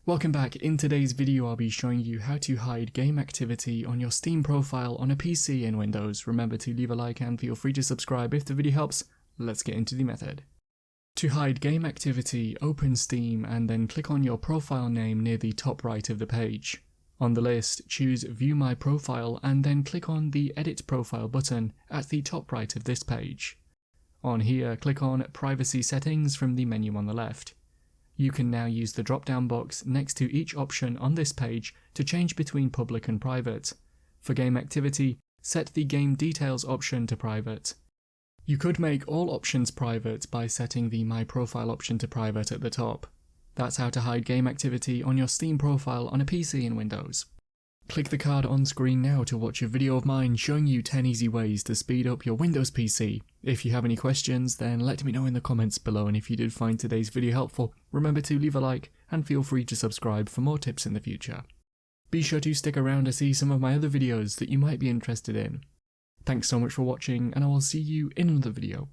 Welcome back. In today's video I'll be showing you how to hide game activity on your Steam profile on a PC in Windows. Remember to leave a like and feel free to subscribe if the video helps. Let's get into the method. To hide game activity, open Steam and then click on your profile name near the top right of the page. On the list, choose View My Profile and then click on the Edit Profile button at the top right of this page. On here, click on Privacy Settings from the menu on the left. You can now use the drop-down box next to each option on this page to change between public and private. For game activity, set the Game Details option to private. You could make all options private by setting the My Profile option to private at the top. That's how to hide game activity on your Steam profile on a PC in Windows. Click the card on screen now to watch a video of mine showing you 10 easy ways to speed up your Windows PC. If you have any questions, then let me know in the comments below, and if you did find today's video helpful, remember to leave a like and feel free to subscribe for more tips in the future. Be sure to stick around to see some of my other videos that you might be interested in. Thanks so much for watching, and I will see you in another video.